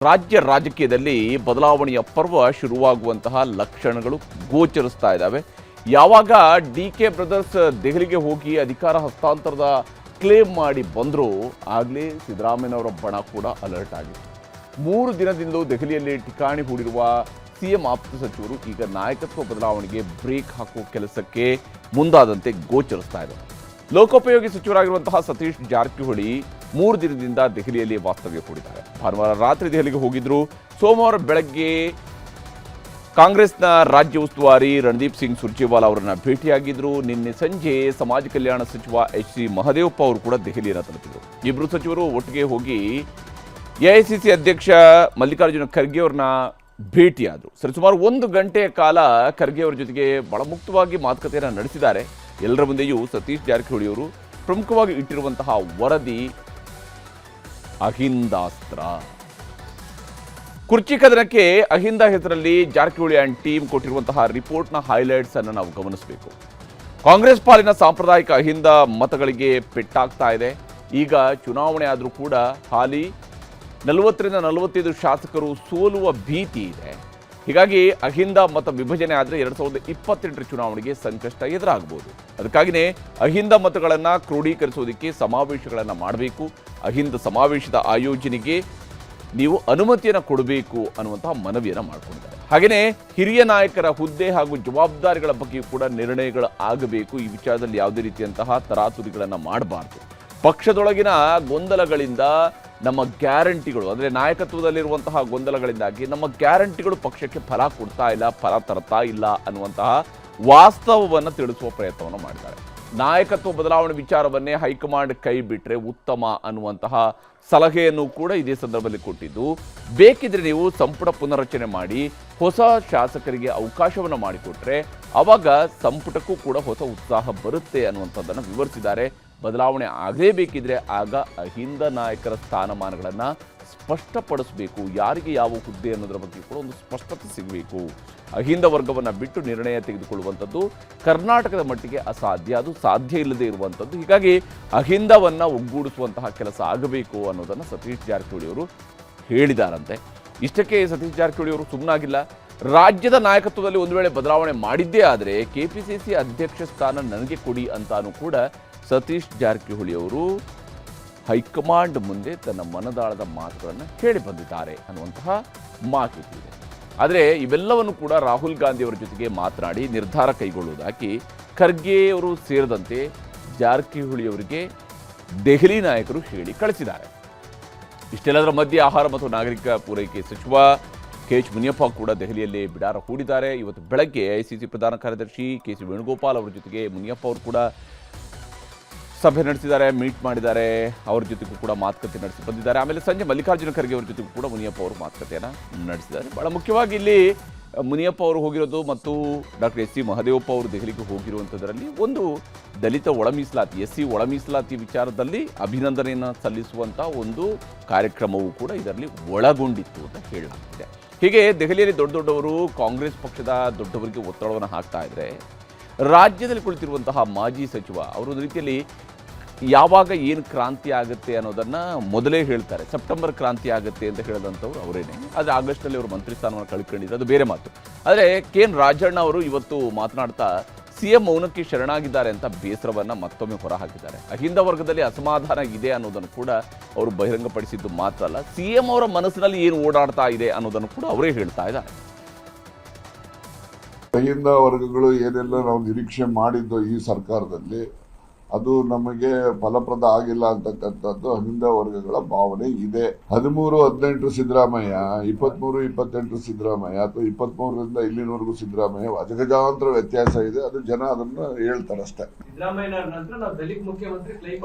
ರಾಜ್ಯ ರಾಜಕೀಯದಲ್ಲಿ ಬದಲಾವಣೆಯ ಪರ್ವ ಶುರುವಾಗುವಂತಹ ಲಕ್ಷಣಗಳು ಗೋಚರಿಸ್ತಾ ಇದ್ದಾವೆ. ಯಾವಾಗ ಡಿ.ಕೆ. ಬ್ರದರ್ಸ್ ದೆಹಲಿಗೆ ಹೋಗಿ ಅಧಿಕಾರ ಹಸ್ತಾಂತರದ ಕ್ಲೇಮ್ ಮಾಡಿ ಬಂದರೂ ಆಗಲೇ ಸಿದ್ದರಾಮಯ್ಯನವರ ಬಣ ಕೂಡ ಅಲರ್ಟ್ ಆಗಿದೆ. 3 ದಿನದಿಂದಲೂ ದೆಹಲಿಯಲ್ಲಿ ಠಿಕಾಣಿ ಹೂಡಿರುವ ಸಿಎಂ ಆಪ್ತ ಸಚಿವರು ಈಗ ನಾಯಕತ್ವ ಬದಲಾವಣೆಗೆ ಬ್ರೇಕ್ ಹಾಕುವ ಕೆಲಸಕ್ಕೆ ಮುಂದಾದಂತೆ ಗೋಚರಿಸ್ತಾ ಇದೆ. ಲೋಕೋಪಯೋಗಿ ಸಚಿವರಾಗಿರುವಂತಹ ಸತೀಶ್ ಜಾರಕಿಹೊಳಿ 3 ದಿನದಿಂದ ದೆಹಲಿಯಲ್ಲಿ ವಾಸ್ತವ್ಯ ಹೂಡಿದ್ದಾರೆ. ಭಾನುವಾರ ರಾತ್ರಿ ದೆಹಲಿಗೆ ಹೋಗಿದ್ರು. ಸೋಮವಾರ ಬೆಳಗ್ಗೆ ಕಾಂಗ್ರೆಸ್ನ ರಾಜ್ಯ ಉಸ್ತುವಾರಿ ರಣದೀಪ್ ಸಿಂಗ್ ಸುರ್ಜೇವಾಲಾ ಅವರನ್ನ ಭೇಟಿಯಾಗಿದ್ರು. ನಿನ್ನೆ ಸಂಜೆ ಸಮಾಜ ಕಲ್ಯಾಣ ಸಚಿವ ಎಚ್.ಸಿ. ಮಹದೇವಪ್ಪ ಅವರು ಕೂಡ ದೆಹಲಿಯನ್ನು ತಲುಪಿದರು. ಇಬ್ಬರು ಸಚಿವರು ಒಟ್ಟಿಗೆ ಹೋಗಿ ಎಐಸಿಸಿ ಅಧ್ಯಕ್ಷ ಮಲ್ಲಿಕಾರ್ಜುನ ಖರ್ಗೆ ಅವರನ್ನ ಭೇಟಿಯಾದರು. ಸರಿಸುಮಾರು 1 ಗಂಟೆಯ ಕಾಲ ಖರ್ಗೆ ಅವರ ಜೊತೆಗೆ ಬಹಳ ಮುಕ್ತವಾಗಿ ಮಾತುಕತೆಯನ್ನು ನಡೆಸಿದ್ದಾರೆ. ಎಲ್ಲರ ಮುಂದೆಯೂ ಸತೀಶ್ ಜಾರಕಿಹೊಳಿ ಅವರು ಪ್ರಮುಖವಾಗಿ ಇಟ್ಟಿರುವಂತಹ ವರದಿ ಅಹಿಂದಾಸ್ತ್ರ. ಕುರ್ಚಿ ಕದನಕ್ಕೆ ಅಹಿಂದ ಹೆಸರಲ್ಲಿ ಜಾರಕಿಹೊಳಿ ಅಂಡ್ ಟೀಮ್ ಕೊಟ್ಟಿರುವಂತಹ ರಿಪೋರ್ಟ್ನ ಹೈಲೈಟ್ಸ್ ಅನ್ನು ನಾವು ಗಮನಿಸಬೇಕು. ಕಾಂಗ್ರೆಸ್ ಪಾಲಿನ ಸಾಂಪ್ರದಾಯಿಕ ಅಹಿಂದ ಮತಗಳಿಗೆ ಪೆಟ್ಟಾಗ್ತಾ ಇದೆ. ಈಗ ಚುನಾವಣೆ ಆದರೂ ಕೂಡ ಹಾಲಿ 40ರಿಂದ 45 ಶಾಸಕರು ಸೋಲುವ ಭೀತಿ ಇದೆ. ಹೀಗಾಗಿ ಅಹಿಂದ ಮತ ವಿಭಜನೆ ಆದರೆ 2028 ಚುನಾವಣೆಗೆ ಸಂಕಷ್ಟ ಎದುರಾಗಬಹುದು. ಅದಕ್ಕಾಗಿಯೇ ಅಹಿಂದ ಮತಗಳನ್ನು ಕ್ರೋಢೀಕರಿಸೋದಕ್ಕೆ ಸಮಾವೇಶಗಳನ್ನು ಮಾಡಬೇಕು. ಅಹಿಂದ ಸಮಾವೇಶದ ಆಯೋಜನೆಗೆ ನೀವು ಅನುಮತಿಯನ್ನು ಕೊಡಬೇಕು ಅನ್ನುವಂತಹ ಮನವಿಯನ್ನು ಮಾಡಿಕೊಂಡಿದ್ದಾರೆ. ಹಾಗೆಯೇ ಹಿರಿಯ ನಾಯಕರ ಹುದ್ದೆ ಹಾಗೂ ಜವಾಬ್ದಾರಿಗಳ ಬಗ್ಗೆಯೂ ಕೂಡ ನಿರ್ಣಯಗಳು ಆಗಬೇಕು. ಈ ವಿಚಾರದಲ್ಲಿ ಯಾವುದೇ ರೀತಿಯಂತಹ ತರಾತುರಿಗಳನ್ನು ಮಾಡಬಾರ್ದು. ಪಕ್ಷದೊಳಗಿನ ಗೊಂದಲಗಳಿಂದ ನಮ್ಮ ಗ್ಯಾರಂಟಿಗಳು ಅಂದರೆ ನಾಯಕತ್ವದಲ್ಲಿರುವಂತಹ ಗೊಂದಲಗಳಿಂದಾಗಿ ನಮ್ಮ ಗ್ಯಾರಂಟಿಗಳು ಪಕ್ಷಕ್ಕೆ ಫಲ ಕೊಡ್ತಾ ಇಲ್ಲ, ಫಲ ತರ್ತಾ ಇಲ್ಲ ಅನ್ನುವಂತಹ ವಾಸ್ತವವನ್ನು ತಿಳಿಸುವ ಪ್ರಯತ್ನವನ್ನು ಮಾಡಿದ್ದಾರೆ. ನಾಯಕತ್ವ ಬದಲಾವಣೆ ವಿಚಾರವನ್ನೇ ಹೈಕಮಾಂಡ್ ಕೈ ಬಿಟ್ಟರೆ ಉತ್ತಮ ಅನ್ನುವಂತಹ ಸಲಹೆಯನ್ನು ಕೂಡ ಇದೇ ಸಂದರ್ಭದಲ್ಲಿ ಕೊಟ್ಟಿದ್ದು, ಬೇಕಿದ್ರೆ ನೀವು ಸಂಪುಟ ಪುನರ್ರಚನೆ ಮಾಡಿ ಹೊಸ ಶಾಸಕರಿಗೆ ಅವಕಾಶವನ್ನು ಮಾಡಿಕೊಟ್ರೆ ಆವಾಗ ಸಂಪುಟಕ್ಕೂ ಕೂಡ ಹೊಸ ಉತ್ಸಾಹ ಬರುತ್ತೆ ಅನ್ನುವಂಥದ್ದನ್ನು ವಿವರಿಸಿದ್ದಾರೆ. ಬದಲಾವಣೆ ಆಗಲೇಬೇಕಿದ್ರೆ ಆಗ ಅಹಿಂದ ನಾಯಕರ ಸ್ಥಾನಮಾನಗಳನ್ನು ಸ್ಪಷ್ಟಪಡಿಸಬೇಕು. ಯಾರಿಗೆ ಯಾವ ಹುದ್ದೆ ಅನ್ನೋದರ ಬಗ್ಗೆ ಕೂಡ ಒಂದು ಸ್ಪಷ್ಟತೆ ಸಿಗಬೇಕು. ಅಹಿಂದ ವರ್ಗವನ್ನು ಬಿಟ್ಟು ನಿರ್ಣಯ ತೆಗೆದುಕೊಳ್ಳುವಂಥದ್ದು ಕರ್ನಾಟಕದ ಮಟ್ಟಿಗೆ ಅಸಾಧ್ಯ, ಅದು ಸಾಧ್ಯ ಇಲ್ಲದೆ ಇರುವಂಥದ್ದು. ಹೀಗಾಗಿ ಅಹಿಂದವನ್ನು ಒಗ್ಗೂಡಿಸುವಂತಹ ಕೆಲಸ ಆಗಬೇಕು ಅನ್ನೋದನ್ನು ಸತೀಶ್ ಜಾರಕಿಹೊಳಿ ಅವರು ಹೇಳಿದಾರಂತೆ. ಇಷ್ಟಕ್ಕೆ ಸತೀಶ್ ಜಾರಕಿಹೊಳಿ ಅವರು ಸುಮ್ಮನಾಗಿಲ್ಲ. ರಾಜ್ಯದ ನಾಯಕತ್ವದಲ್ಲಿ ಒಂದು ವೇಳೆ ಬದಲಾವಣೆ ಮಾಡಿದ್ದೇ ಆದರೆ ಕೆಪಿಸಿಸಿ ಅಧ್ಯಕ್ಷ ಸ್ಥಾನ ನನಗೆ ಕೊಡಿ ಅಂತಾನೂ ಕೂಡ ಸತೀಶ್ ಜಾರಕಿಹೊಳಿ ಅವರು ಹೈಕಮಾಂಡ್ ಮುಂದೆ ತನ್ನ ಮನದಾಳದ ಮಾತುಗಳನ್ನು ಹೇಳಿ ಬಂದಿದ್ದಾರೆ ಅನ್ನುವಂತಹ ಮಾಹಿತಿ ಇದೆ. ಆದರೆ ಇವೆಲ್ಲವನ್ನು ಕೂಡ ರಾಹುಲ್ ಗಾಂಧಿ ಅವರ ಜೊತೆಗೆ ಮಾತನಾಡಿ ನಿರ್ಧಾರ ಕೈಗೊಳ್ಳುವುದಾಗಿ ಖರ್ಗೆ ಅವರು ಸೇರಿದಂತೆ ಜಾರಕಿಹೊಳಿ ಅವರಿಗೆ ದೆಹಲಿ ನಾಯಕರು ಹೇಳಿ ಕಳಿಸಿದ್ದಾರೆ. ಇಷ್ಟೆಲ್ಲದರ ಮಧ್ಯೆ ಆಹಾರ ಮತ್ತು ನಾಗರಿಕ ಪೂರೈಕೆ ಸಚಿವ ಕೆ.ಎಚ್. ಮುನಿಯಪ್ಪ ಕೂಡ ದೆಹಲಿಯಲ್ಲಿ ಬಿಡಾರ ಹೂಡಿದ್ದಾರೆ. ಇವತ್ತು ಬೆಳಗ್ಗೆ ಎಐಸಿಸಿ ಪ್ರಧಾನ ಕಾರ್ಯದರ್ಶಿ ಕೆ.ಸಿ. ವೇಣುಗೋಪಾಲ್ ಅವರ ಜೊತೆಗೆ ಮುನಿಯಪ್ಪ ಅವರು ಕೂಡ ಸಭೆ ನಡೆಸಿದ್ದಾರೆ, ಮೀಟ್ ಮಾಡಿದ್ದಾರೆ. ಅವ್ರ ಜೊತೆಗೂ ಕೂಡ ಮಾತುಕತೆ ನಡೆಸಿ ಬಂದಿದ್ದಾರೆ. ಆಮೇಲೆ ಸಂಜೆ ಮಲ್ಲಿಕಾರ್ಜುನ ಖರ್ಗೆ ಅವರ ಜೊತೆಗೂ ಕೂಡ ಮುನಿಯಪ್ಪ ಅವರು ಮಾತುಕತೆಯನ್ನು ನಡೆಸಿದ್ದಾರೆ. ಬಹಳ ಮುಖ್ಯವಾಗಿ ಇಲ್ಲಿ ಮುನಿಯಪ್ಪ ಅವರು ಹೋಗಿರೋದು ಮತ್ತು ಡಾಕ್ಟರ್ ಎಚ್.ಸಿ. ಮಹದೇವಪ್ಪ ಅವರು ದೆಹಲಿಗೆ ಹೋಗಿರುವಂಥದ್ರಲ್ಲಿ ಒಂದು ದಲಿತ ಒಳ ಮೀಸಲಾತಿ, ಎಸ್.ಸಿ. ಒಳ ಮೀಸಲಾತಿ ವಿಚಾರದಲ್ಲಿ ಅಭಿನಂದನೆಯನ್ನು ಸಲ್ಲಿಸುವಂಥ ಒಂದು ಕಾರ್ಯಕ್ರಮವೂ ಕೂಡ ಇದರಲ್ಲಿ ಒಳಗೊಂಡಿತ್ತು ಅಂತ ಹೇಳಲಾಗ್ತಿದೆ. ಹೀಗೆ ದೆಹಲಿಯಲ್ಲಿ ದೊಡ್ಡವರು ಕಾಂಗ್ರೆಸ್ ಪಕ್ಷದ ದೊಡ್ಡವರಿಗೆ ಒತ್ತಡವನ್ನು ಹಾಕ್ತಾ ಇದ್ರೆ, ರಾಜ್ಯದಲ್ಲಿ ಕುಳಿತಿರುವಂತಹ ಮಾಜಿ ಸಚಿವ ಅವರು ಒಂದು ರೀತಿಯಲ್ಲಿ ಯಾವಾಗ ಏನು ಕ್ರಾಂತಿ ಆಗುತ್ತೆ ಅನ್ನೋದನ್ನು ಮೊದಲೇ ಹೇಳ್ತಾರೆ. ಸೆಪ್ಟೆಂಬರ್ ಕ್ರಾಂತಿ ಆಗುತ್ತೆ ಅಂತ ಹೇಳಿದಂಥವ್ರು ಅವರೇನೆ. ಆದರೆ ಆಗಸ್ಟ್ನಲ್ಲಿ ಅವರು ಮಂತ್ರಿ ಸ್ಥಾನವನ್ನು ಕಳ್ಕೊಂಡಿದ್ರು, ಅದು ಬೇರೆ ಮಾತು. ಆದರೆ ಕೆ.ಎನ್. ರಾಜಣ್ಣ ಅವರು ಇವತ್ತು ಮಾತನಾಡ್ತಾ ಸಿಎಂ ಮೌನಕ್ಕೆ ಶರಣಾಗಿದ್ದಾರೆ ಅಂತ ಬೇಸರವನ್ನು ಮತ್ತೊಮ್ಮೆ ಹೊರಹಾಕಿದ್ದಾರೆ. ಅಹಿಂದ ವರ್ಗದಲ್ಲಿ ಅಸಮಾಧಾನ ಇದೆ ಅನ್ನೋದನ್ನು ಕೂಡ ಅವರು ಬಹಿರಂಗಪಡಿಸಿದ್ದು ಮಾತ್ರ ಅಲ್ಲ, ಸಿಎಂ ಅವರ ಮನಸ್ಸಿನಲ್ಲಿ ಏನು ಓಡಾಡ್ತಾ ಇದೆ ಅನ್ನೋದನ್ನು ಕೂಡ ಅವರೇ ಹೇಳ್ತಾ ಇದ್ದಾರೆ. ಅಹಿಂದ ವರ್ಗಗಳು ಏನೆಲ್ಲ ನಾವು ನಿರೀಕ್ಷೆ ಮಾಡಿದ್ದು ಈ ಸರ್ಕಾರದಲ್ಲಿ ಅದು ನಮಗೆ ಫಲಪ್ರದ ಆಗಿಲ್ಲ ಅಂತಕ್ಕಂಥದ್ದು ಅಹಿಂದ ವರ್ಗಗಳ ಭಾವನೆ ಇದೆ. 13-18 ಸಿದ್ದರಾಮಯ್ಯ, 23-28 ಸಿದ್ದರಾಮಯ್ಯ ಅಥವಾ 23ರಿಂದ ಇಲ್ಲಿನವರೆಗೂ ಸಿದ್ದರಾಮಯ್ಯ ಅಜಗಜಾಂತರ ವ್ಯತ್ಯಾಸ ಇದೆ. ಅದು ಜನ ಅದನ್ನ ಹೇಳ್ತಾರೆ ಅಷ್ಟೇ.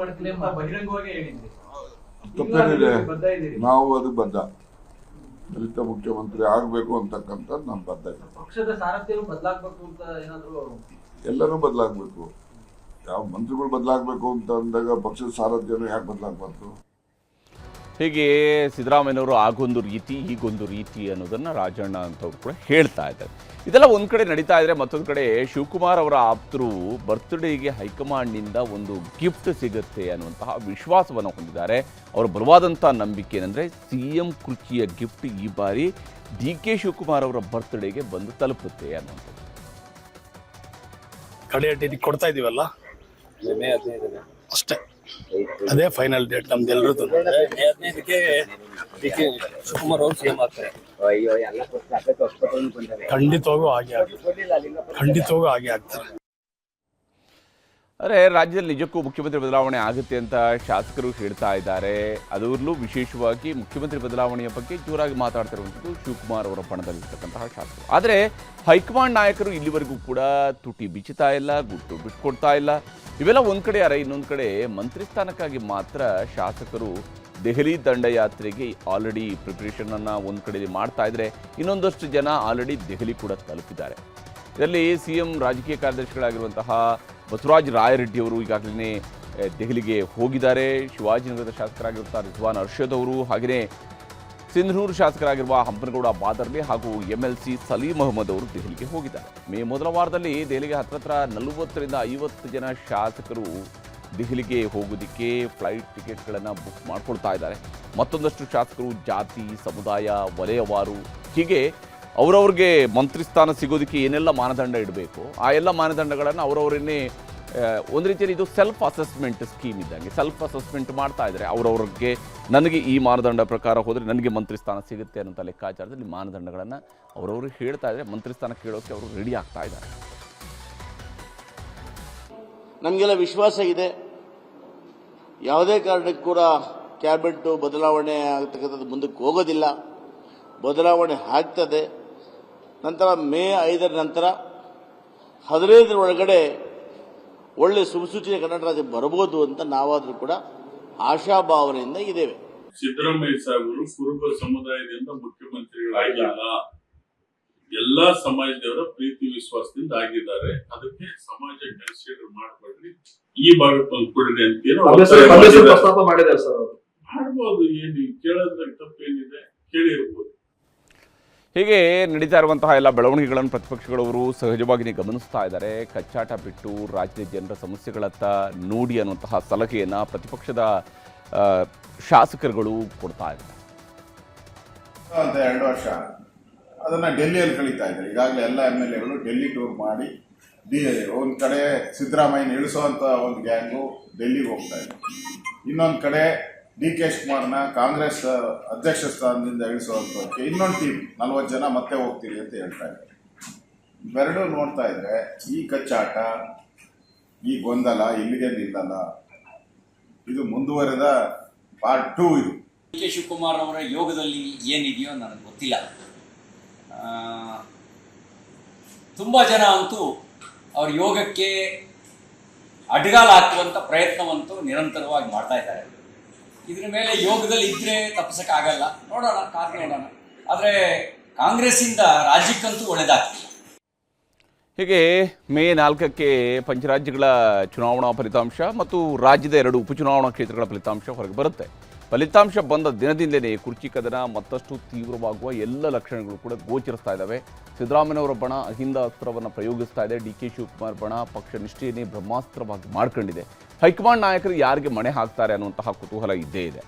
ತಪ್ಪೇನಿದೆ, ನಾವು ಅದು ಬದ್ಧ. ದಲಿತ ಮುಖ್ಯಮಂತ್ರಿ ಆಗಬೇಕು ಅಂತಕ್ಕಂಥದ್ದು ನಮ್ಮ ಬದ್ಧ ಇದೆ. ಪಕ್ಷದ ಸಾರಥ್ಯವು ಬದಲಾಗಬೇಕು ಅಂತ ಏನಾದರೂ ಎಲ್ಲರೂ ಬದಲಾಗಬೇಕು. ಯಾವ ಮಂತ್ರಿಗಳು ಬದಲಾಗಬೇಕು ಅಂತ ಅಂದಾಗ ಪಕ್ಷದ ಸಾರಥ್ಯನು ಯಾಕೆ ಬದಲಾಗಬಾರ್ದು? ಹೀಗೆ ಸಿದ್ದರಾಮಯ್ಯನವರು ಆಗೊಂದು ರೀತಿ ಹೀಗೊಂದು ರೀತಿ ಅನ್ನೋದನ್ನು ರಾಜಣ್ಣ ಅಂತವ್ರು ಕೂಡ ಹೇಳ್ತಾ ಇದ್ದಾರೆ. ಇದೆಲ್ಲ ಒಂದು ಕಡೆ ನಡೀತಾ ಇದ್ರೆ, ಮತ್ತೊಂದು ಕಡೆ ಶಿವಕುಮಾರ್ ಅವರ ಆಪ್ತರು ಬರ್ತ್ಡೇಗೆ ಹೈಕಮಾಂಡ್ನಿಂದ ಒಂದು ಗಿಫ್ಟ್ ಸಿಗುತ್ತೆ ಅನ್ನುವಂತಹ ವಿಶ್ವಾಸವನ್ನು ಹೊಂದಿದ್ದಾರೆ. ಅವರ ಬಲವಾದಂಥ ನಂಬಿಕೆ ಏನಂದರೆ CM ಕುರ್ಚಿಯ ಗಿಫ್ಟ್ ಈ ಬಾರಿ DK ಶಿವಕುಮಾರ್ ಅವರ ಬರ್ತ್ಡೇಗೆ ಬಂದು ತಲುಪುತ್ತೆ ಅನ್ನುವಂಥದ್ದು. ಕಡೆಯ ಡೇಟ್ ಕೊಡ್ತಾ ಇದೀವಲ್ಲ, ಅಷ್ಟೇ. ಅದೇ ಫೈನಲ್ ಡೇಟ್ ನಮ್ದೆಲ್ಲರದ್ದು. ಶಿವಕುಮಾರ್ ಅವರು ಸಿಎಂ ಆಗ್ತಾರೆ. ಖಂಡಿತವಾಗೂ ಹಾಗೆ ಆಗ್ತಾರೆ. ಆದರೆ ರಾಜ್ಯದಲ್ಲಿ ನಿಜಕ್ಕೂ ಮುಖ್ಯಮಂತ್ರಿ ಬದಲಾವಣೆ ಆಗುತ್ತೆ ಅಂತ ಶಾಸಕರು ಹೇಳ್ತಾ ಇದ್ದಾರೆ. ಅದರಲ್ಲೂ ವಿಶೇಷವಾಗಿ ಮುಖ್ಯಮಂತ್ರಿ ಬದಲಾವಣೆಯ ಬಗ್ಗೆ ಜೋರಾಗಿ ಮಾತಾಡ್ತಿರುವಂಥದ್ದು ಶಿವಕುಮಾರ್ ಅವರ ಬಣದಲ್ಲಿರ್ತಕ್ಕಂತಹ ಶಾಸಕರು. ಆದರೆ ಹೈಕಮಾಂಡ್ ನಾಯಕರು ಇಲ್ಲಿವರೆಗೂ ಕೂಡ ತುಟಿ ಬಿಚ್ಚುತ್ತಾ ಇಲ್ಲ, ಗುಟ್ಟು ಬಿಟ್ಕೊಡ್ತಾ ಇಲ್ಲ. ಇವೆಲ್ಲ ಒಂದು ಕಡೆ ಯಾರ, ಇನ್ನೊಂದು ಕಡೆ ಮಂತ್ರಿ ಸ್ಥಾನಕ್ಕಾಗಿ ಮಾತ್ರ ಶಾಸಕರು ದೆಹಲಿ ದಂಡಯಾತ್ರೆಗೆ ಆಲ್ರೆಡಿ ಪ್ರಿಪ್ರೇಷನನ್ನು ಒಂದು ಕಡೆಯಲ್ಲಿ ಮಾಡ್ತಾ ಇದ್ರೆ, ಇನ್ನೊಂದಷ್ಟು ಜನ ಆಲ್ರೆಡಿ ದೆಹಲಿ ಕೂಡ ತಲುಪಿದ್ದಾರೆ. ಇದರಲ್ಲಿ CM ರಾಜಕೀಯ ಕಾರ್ಯದರ್ಶಿಗಳಾಗಿರುವಂತಹ ಬಸವರಾಜ ರಾಯರೆಡ್ಡಿ ಅವರು ಈಗಾಗಲೇ ದೆಹಲಿಗೆ ಹೋಗಿದ್ದಾರೆ. ಶಿವಾಜಿನಗರದ ಶಾಸಕರಾಗಿರುವಂಥ ರಿಜ್ವಾನ್ ಅರ್ಷದ್ ಅವರು, ಹಾಗೆಯೇ ಸಿಂಧನೂರು ಶಾಸಕರಾಗಿರುವ ಹಂಪನಗೌಡ ಬಾದರ್ಲಿ ಹಾಗೂ MLC ಸಲೀಂ ಅಹಮದ್ ಅವರು ದೆಹಲಿಗೆ ಹೋಗಿದ್ದಾರೆ. ಮೇ ಮೊದಲ ವಾರದಲ್ಲಿ ದೆಹಲಿಗೆ ಹತ್ರ 40 ರಿಂದ 50 ಜನ ಶಾಸಕರು ದೆಹಲಿಗೆ ಹೋಗೋದಕ್ಕೆ ಫ್ಲೈಟ್ ಟಿಕೆಟ್ಗಳನ್ನು ಬುಕ್ ಮಾಡ್ಕೊಳ್ತಾ ಇದ್ದಾರೆ. ಮತ್ತೊಂದಷ್ಟು ಶಾಸಕರು ಜಾತಿ, ಸಮುದಾಯ, ವಲಯವಾರು ಹೀಗೆ ಅವರವ್ರಿಗೆ ಮಂತ್ರಿ ಸ್ಥಾನ ಸಿಗೋದಕ್ಕೆ ಏನೆಲ್ಲ ಮಾನದಂಡ ಇಡಬೇಕು ಆ ಎಲ್ಲ ಮಾನದಂಡಗಳನ್ನು ಅವರವರನ್ನೇ ಒಂದು ರೀತಿಯಲ್ಲಿ ಇದು ಸೆಲ್ಫ್ ಅಸೆಸ್ಮೆಂಟ್ ಸ್ಕೀಮ್ ಇದ್ದಂಗೆ ಸೆಲ್ಫ್ ಅಸೆಸ್ಮೆಂಟ್ ಮಾಡ್ತಾ ಇದ್ದಾರೆ. ಅವರವ್ರಿಗೆ ನನಗೆ ಈ ಮಾನದಂಡ ಪ್ರಕಾರ ಹೋದರೆ ನನಗೆ ಮಂತ್ರಿ ಸ್ಥಾನ ಸಿಗುತ್ತೆ ಅನ್ನೋಂಥ ಲೆಕ್ಕಾಚಾರದಲ್ಲಿ ಮಾನದಂಡಗಳನ್ನು ಅವರವರು ಹೇಳ್ತಾ ಇದ್ದಾರೆ. ಮಂತ್ರಿ ಸ್ಥಾನ ಕೇಳೋಕ್ಕೆ ಅವರು ರೆಡಿ ಆಗ್ತಾ ಇದ್ದಾರೆ. ನಮಗೆಲ್ಲ ವಿಶ್ವಾಸ ಇದೆ, ಯಾವುದೇ ಕಾರಣಕ್ಕೂ ಕೂಡ ಕ್ಯಾಬಿನೆಟ್ ಬದಲಾವಣೆ ಆಗ್ತಕ್ಕಂಥದ್ದು ಮುಂದಕ್ಕೆ ಹೋಗೋದಿಲ್ಲ. ಬದಲಾವಣೆ ಆಗ್ತದೆ. ನಂತರ ಮೇ 5 ನಂತರ 15 ಒಳಗಡೆ ಒಳ್ಳೆ ಸುಸೂಚಿತ ಕನ್ನಡ ರಾಜ್ಯ ಬರಬಹುದು ಅಂತ ನಾವಾದರೂ ಕೂಡ ಆಶಾಭಾವನೆಯಿಂದ ಇದ್ದೇವೆ. ಸಿದ್ದರಾಮಯ್ಯ ಸಾಹೇಬರು ಕುರುಬ ಸಮುದಾಯದಿಂದ ಮುಖ್ಯಮಂತ್ರಿಗಳಾಗಿಲ್ಲ, ಎಲ್ಲಾ ಸಮಾಜದವರ ಪ್ರೀತಿ ವಿಶ್ವಾಸದಿಂದ ಆಗಿದ್ದಾರೆ. ಅದಕ್ಕೆ ಸಮಾಜ ಕನ್ಸಿಡರ್ ಮಾಡಬೇಡ್ರಿ, ಈ ಭಾಗಕ್ಕೆ ತಂದ್ಕೊಡ್ರಿ ಅಂತ ಪ್ರಸ್ತಾಪ ಮಾಡಿದ್ದಾರೆ ಸರ್. ಮಾಡ್ಬೋದು, ಏನು ಕೇಳೋದ್ರಾಗ ತಪ್ಪೇನಿದೆ, ಕೇಳಿರ್ಬೋದು. ಹೀಗೆ ನಡೀತಾ ಇರುವಂತಹ ಎಲ್ಲ ಬೆಳವಣಿಗೆಗಳನ್ನು ಪ್ರತಿಪಕ್ಷಗಳವರು ಸಹಜವಾಗಿಯೇ ಗಮನಿಸ್ತಾ ಇದ್ದಾರೆ. ಕಚ್ಚಾಟ ಬಿಟ್ಟು ರಾಜ್ಯದ ಜನರ ಸಮಸ್ಯೆಗಳತ್ತ ನೋಡಿ ಅನ್ನುವಂತಹ ಸಲಹೆಯನ್ನು ಪ್ರತಿಪಕ್ಷದ ಶಾಸಕರುಗಳು ಕೊಡ್ತಾ ಇದ್ದಾರೆ. ಅಂತ 2 ವರ್ಷ ಅದನ್ನು ಡೆಲ್ಲಿಯಲ್ಲಿ ಕಳೀತಾ ಇದ್ದಾರೆ. ಈಗಾಗಲೇ ಎಲ್ಲ MLAಗಳು ಡೆಲ್ಲಿ ಟೂರ್ ಮಾಡಿ ಒಂದು ಕಡೆ ಸಿದ್ದರಾಮಯ್ಯನ ಇಳಿಸುವಂಥ ಒಂದು ಗ್ಯಾಂಗು ಡೆಲ್ಲಿಗೆ ಹೋಗ್ತಾ ಇದೆ. ಇನ್ನೊಂದು ಕಡೆ DK ಶಿವಕುಮಾರ್ನ ಕಾಂಗ್ರೆಸ್ ಅಧ್ಯಕ್ಷ ಸ್ಥಾನದಿಂದ ಇಳಿಸುವಂಥಕ್ಕೆ ಇನ್ನೊಂದು ಟೀಮ್ 40 ಜನ ಮತ್ತೆ ಹೋಗ್ತೀರಿ ಅಂತ ಹೇಳ್ತಾ ಇದ್ದಾರೆ. ಇವೆರಡೂ ನೋಡ್ತಾ ಇದ್ರೆ ಈ ಕಚ್ಚಾಟ, ಈ ಗೊಂದಲ ಇಲ್ಲಿಗೆ ನಿಲ್ಲಲ್ಲ. ಇದು ಮುಂದುವರೆದ ಪಾರ್ಟ್ 2 ಇದು. DK ಶಿವಕುಮಾರ್ ಅವರ ಯೋಗದಲ್ಲಿ ಏನಿದೆಯೋ ನನಗೆ ಗೊತ್ತಿಲ್ಲ. ತುಂಬ ಜನ ಅಂತೂ ಅವ್ರ ಯೋಗಕ್ಕೆ ಅಡ್ಡಗಾಲ ಹಾಕುವಂಥ ಪ್ರಯತ್ನವಂತೂ ನಿರಂತರವಾಗಿ ಮಾಡ್ತಾ ಇದ್ದಾರೆ. ಇದ್ರ ಮೇಲೆ ಯೋಗದಲ್ಲಿ ಇದ್ದರೆ ತಪ್ಪಿಸೋಕ್ಕಾಗಲ್ಲ. ನೋಡೋಣ, ಕಾದು ನೋಡೋಣ. ಆದರೆ ಕಾಂಗ್ರೆಸ್ಸಿಂದ ರಾಜ್ಯಕ್ಕಂತೂ ಒಳ್ಳೆಯದಾಗ್ತಿಲ್ಲ. ಹೀಗೆ ಮೇ 4ಕ್ಕೆ ಪಂಚರಾಜ್ಯಗಳ ಚುನಾವಣಾ ಫಲಿತಾಂಶ ಮತ್ತು ರಾಜ್ಯದ 2 ಉಪಚುನಾವಣಾ ಕ್ಷೇತ್ರಗಳ ಫಲಿತಾಂಶ ಹೊರಗೆ ಬರುತ್ತೆ. ಫಲಿತಾಂಶ ಬಂದ ದಿನದಿಂದಲೇ ಕುರ್ಚಿ ಕದನ ಮತ್ತಷ್ಟು ತೀವ್ರವಾಗುವ ಎಲ್ಲ ಲಕ್ಷಣಗಳು ಕೂಡ ಗೋಚರಿಸ್ತಾ ಇದ್ದಾವೆ. ಸಿದ್ದರಾಮಯ್ಯನವರ ಬಣ ಅಹಿಂದ ಅಸ್ತ್ರವನ್ನು ಪ್ರಯೋಗಿಸ್ತಾ ಇದೆ. DK ಶಿವಕುಮಾರ್ ಬಣ ಪಕ್ಷ ನಿಷ್ಠೆಯನ್ನೇ ಬ್ರಹ್ಮಾಸ್ತ್ರವಾಗಿ ಮಾಡ್ಕೊಂಡಿದೆ. ಹೈಕಮಾಂಡ್ ನಾಯಕರು ಯಾರಿಗೆ ಮಣೆ ಹಾಕ್ತಾರೆ ಅನ್ನುವಂತಹ ಕುತೂಹಲ ಇದ್ದೇ ಇದೆ.